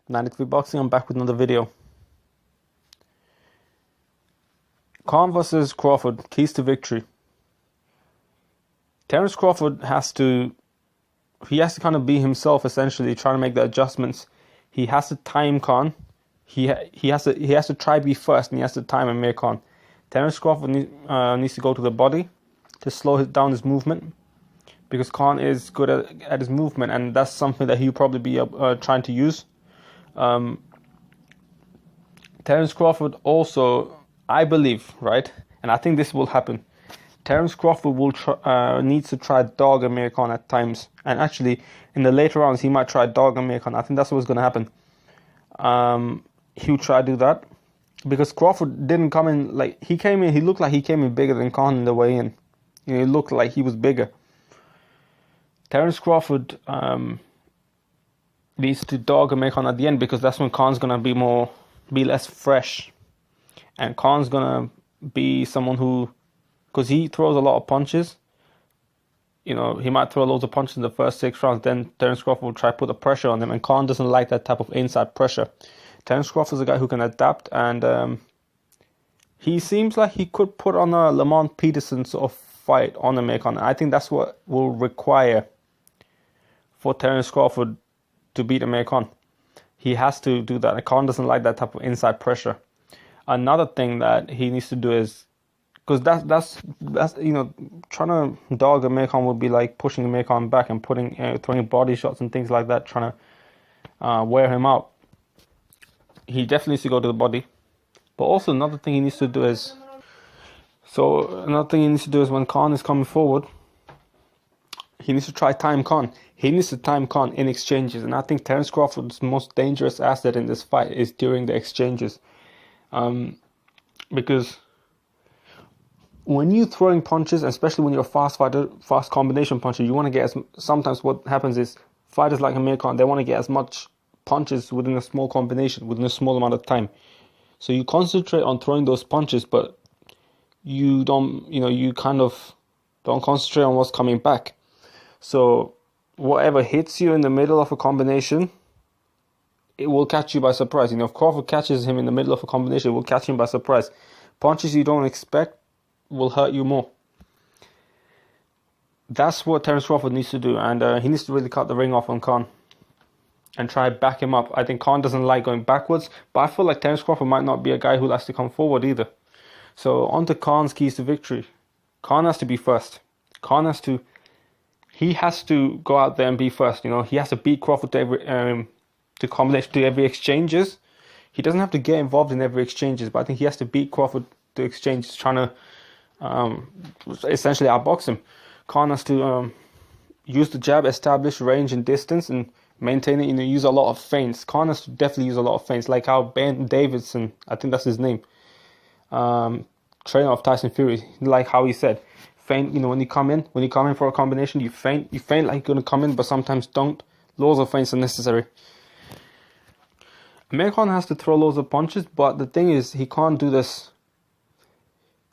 93 Boxing. I'm back with another video. Khan versus Crawford, keys to victory. Terence Crawford has to kind of be himself, essentially, trying to make the adjustments. He has to time Khan. He has to try be first, and he has to time Amir Khan. Terence Crawford needs to go to the body to slow down his movement, because Khan is good at his movement, and that's something that he'll probably be trying to use. Terence Crawford also, I believe, right, and I think this will happen. Terence Crawford will needs to try dog Amir Khan at times, and actually in the later rounds he might try dog Amir Khan. I think that's what's going to happen. He'll try to do that because Crawford didn't come in like he came in. He looked like he came in bigger than Khan in the weigh-in. You know, he looked like he was bigger. Terence Crawford needs to dog Amir Khan at the end, because that's when Khan's gonna be less fresh, and Khan's gonna be someone who, because he throws a lot of punches. You know, he might throw loads of punches in the first 6 rounds. Then Terence Crawford will try to put the pressure on him, and Khan doesn't like that type of inside pressure. Terence Crawford is a guy who can adapt, and he seems like he could put on a Lamont Peterson sort of fight on Amir Khan. I think that's what will require for Terence Crawford to beat Amir Khan. He has to do that. Khan doesn't like that type of inside pressure. Another thing that he needs to do is, because that's you know, trying to dog Amir Khan would be like pushing Amir Khan back and throwing body shots and things like that, trying to wear him out. He definitely needs to go to the body. But also another thing he needs to do is, when Khan is coming forward, he needs to try time Khan. He needs to time Khan in exchanges, and I think Terence Crawford's most dangerous asset in this fight is during the exchanges, because when you're throwing punches, especially when you're a fast fighter, fast combination puncher, you want to get sometimes what happens is fighters like Amir Khan, they want to get as much punches within a small combination, within a small amount of time. So you concentrate on throwing those punches, but you kind of don't concentrate on what's coming back. So whatever hits you in the middle of a combination, it will catch you by surprise. You know, if Crawford catches him in the middle of a combination, it will catch him by surprise. Punches you don't expect will hurt you more. That's what Terence Crawford needs to do, and he needs to really cut the ring off on Khan and try to back him up. I think Khan doesn't like going backwards, but I feel like Terence Crawford might not be a guy who likes to come forward either. So on to Khan's keys to victory. Khan has to be first. He has to go out there and be first. You know, he has to beat Crawford to every exchanges. He doesn't have to get involved in every exchanges, but I think he has to beat Crawford to exchanges, trying to essentially outbox him. Khan has to use the jab, establish range and distance, and maintain it. You know, use a lot of feints. Khan has to definitely use a lot of feints, like how Ben Davidson, I think that's his name, trainer of Tyson Fury, like how he said, feint. You know, when you come in for a combination, you feint like you're gonna come in, but sometimes don't. Loads of feints are necessary. Amir Khan has to throw loads of punches, but the thing is, he can't do this.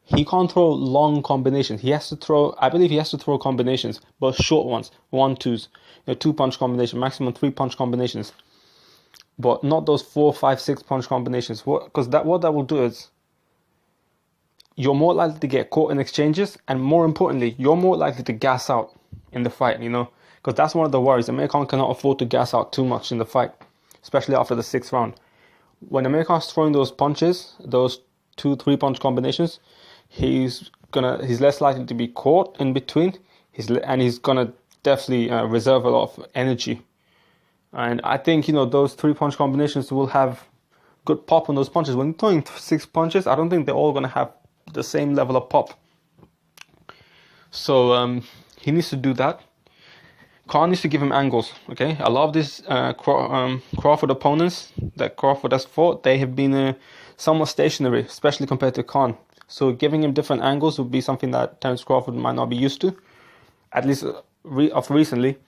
He can't throw long combinations. I believe he has to throw combinations, but short ones, 1-2s, 2-punch combination, maximum 3-punch combinations, but not those 4, 5, 6-punch combinations. Because what that will do is, you're more likely to get caught in exchanges, and more importantly, you're more likely to gas out in the fight. You know, because that's one of the worries. Amir Khan cannot afford to gas out too much in the fight, especially after the 6th round. When Amir Khan's throwing those punches, those 2-3-punch combinations, he's less likely to be caught in between. He's gonna definitely reserve a lot of energy. And I think, you know, those 3-punch combinations will have good pop on those punches. When you're throwing 6 punches, I don't think they're all gonna have the same level of pop. So he needs to do that. Khan needs to give him angles. Okay, a lot of these Crawford opponents that Crawford has fought, they have been somewhat stationary, especially compared to Khan. So giving him different angles would be something that Terence Crawford might not be used to, at least of recently.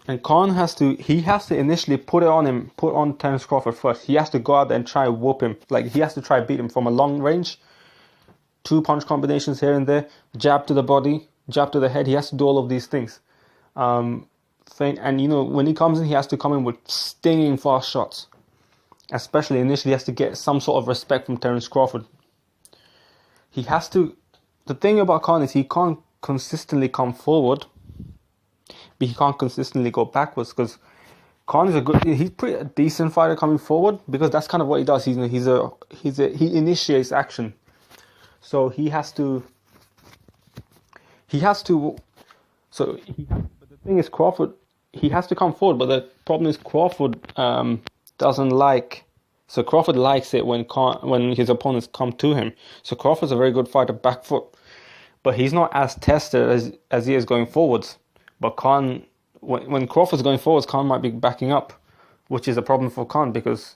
And Khan has to initially put on Terence Crawford first. He has to go out there and try and whoop him. Like, he has to try beat him from a long range. 2-punch combinations here and there, jab to the body, jab to the head. He has to do all of these things. feint. And, you know, when he comes in, he has to come in with stinging fast shots. Especially initially, he has to get some sort of respect from Terence Crawford. He has to... The thing about Khan is he can't consistently come forward, but he can't consistently go backwards, because Khan is he's pretty decent fighter coming forward, because that's kind of what he does. He initiates action. So but the thing is, Crawford, he has to come forward, but the problem is Crawford doesn't like. So Crawford likes it when his opponents come to him. So Crawford's a very good fighter back foot, but he's not as tested as he is going forwards. But Khan, when Crawford's going forwards, Khan might be backing up, which is a problem for Khan, because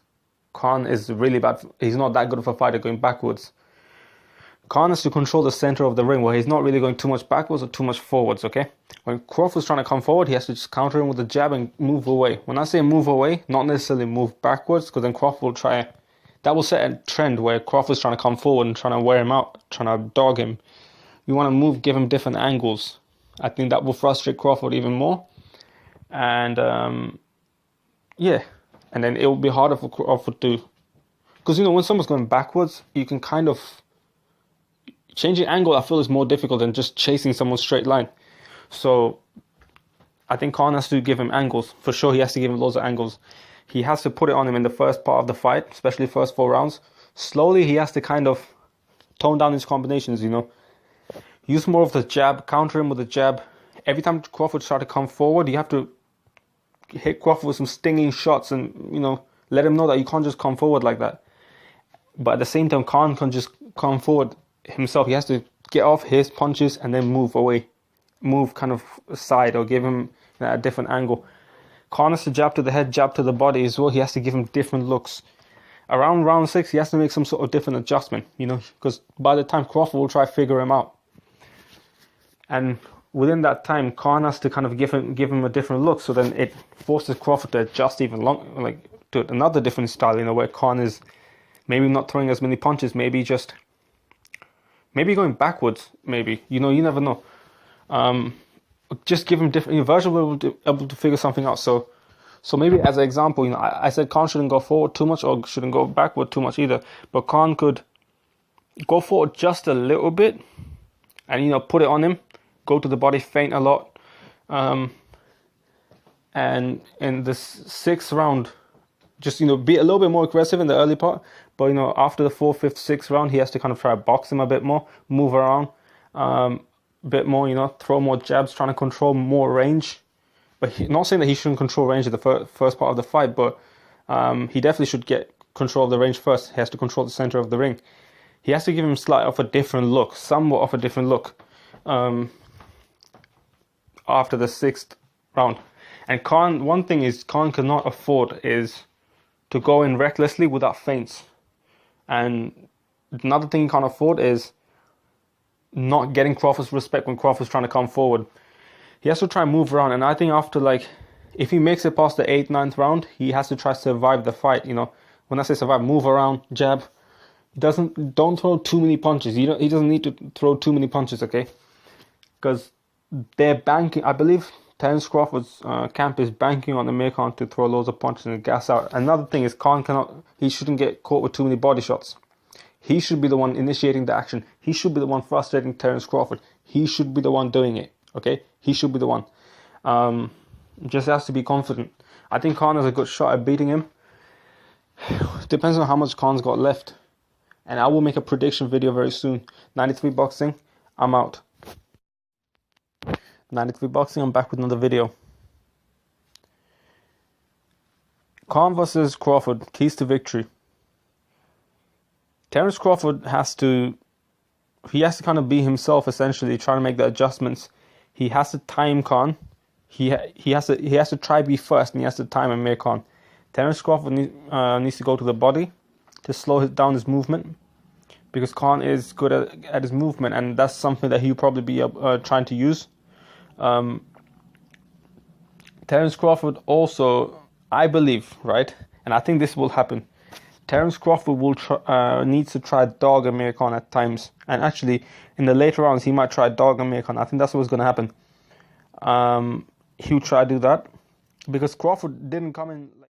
Khan is really bad. He's not that good of a fighter going backwards. Khan has to control the center of the ring, where he's not really going too much backwards or too much forwards, okay? When Crawford's trying to come forward, he has to just counter him with a jab and move away. When I say move away, not necessarily move backwards, because then Crawford will try... That will set a trend where Crawford's trying to come forward and trying to wear him out, trying to dog him. You want to move, give him different angles. I think that will frustrate Crawford even more. And, yeah. And then it will be harder for Crawford to... Because, you know, when someone's going backwards, you can kind of... Changing angle, I feel, is more difficult than just chasing someone straight line. So, I think Khan has to give him angles. For sure, he has to give him loads of angles. He has to put it on him in the first part of the fight, especially first 4 rounds. Slowly, he has to kind of tone down his combinations, you know. Use more of the jab, counter him with the jab. Every time Crawford tries to come forward, you have to hit Crawford with some stinging shots and, you know, let him know that you can't just come forward like that. But at the same time, Khan can just come forward himself. He has to get off his punches and then move away. Move kind of aside or give him a different angle. Khan has to jab to the head, jab to the body as well. He has to give him different looks. Around round 6, he has to make some sort of different adjustment, you know, because by the time Crawford will try to figure him out. And within that time, Khan has to kind of give him a different look. So then it forces Crawford to adjust even long, like to another different style, you know, where Khan is maybe not throwing as many punches, maybe going backwards, maybe, you know, you never know. Just give him different, you know, Virgil will be able to figure something out. So maybe as an example, you know, I said Khan shouldn't go forward too much or shouldn't go backward too much either, but Khan could go forward just a little bit and, you know, put it on him, go to the body, feint a lot, and in the 6th round, just, you know, be a little bit more aggressive in the early part, but, you know, after the 4th, 5th, 6th round, he has to kind of try to box him a bit more, move around a bit more, you know, throw more jabs, trying to control more range. But not saying that he shouldn't control range at the first part of the fight, but he definitely should get control of the range first. He has to control the center of the ring. He has to give him slight of a different look, somewhat of a different look after the 6th round. And Khan, one thing is Khan cannot afford is to go in recklessly without feints. And another thing he can't afford is not getting Crawford's respect when Crawford's trying to come forward. He has to try and move around, and I think after, like, if he makes it past the 8th, 9th round, he has to try to survive the fight, you know. When I say survive, move around, jab. Don't throw too many punches. He doesn't need to throw too many punches, okay? Because they're banking, I believe Terence Crawford's camp is banking on Amir Khan to throw loads of punches and gas out. Another thing is he shouldn't get caught with too many body shots. He should be the one initiating the action. He should be the one frustrating Terence Crawford. He should be the one doing it, okay? He should be the one. Just has to be confident. I think Khan has a good shot at beating him. Depends on how much Khan's got left. And I will make a prediction video very soon. 93 Boxing, I'm out. 93 Boxing, I'm back with another video. Khan versus Crawford, keys to victory. Terence Crawford has to kind of be himself, essentially, trying to make the adjustments. He has to time Khan. He has to try be first, and he has to time Amir Khan. Terence Crawford needs to go to the body to slow down his movement, because Khan is good at his movement, and that's something that he'll probably be trying to use. Terence Crawford also, I believe, right, and I think this will happen, Terence Crawford will needs to try dog Amir Khan at times, and actually in the later rounds he might try dog Amir Khan. I think that's what's going to happen. He'll try to do that. because Crawford didn't come in.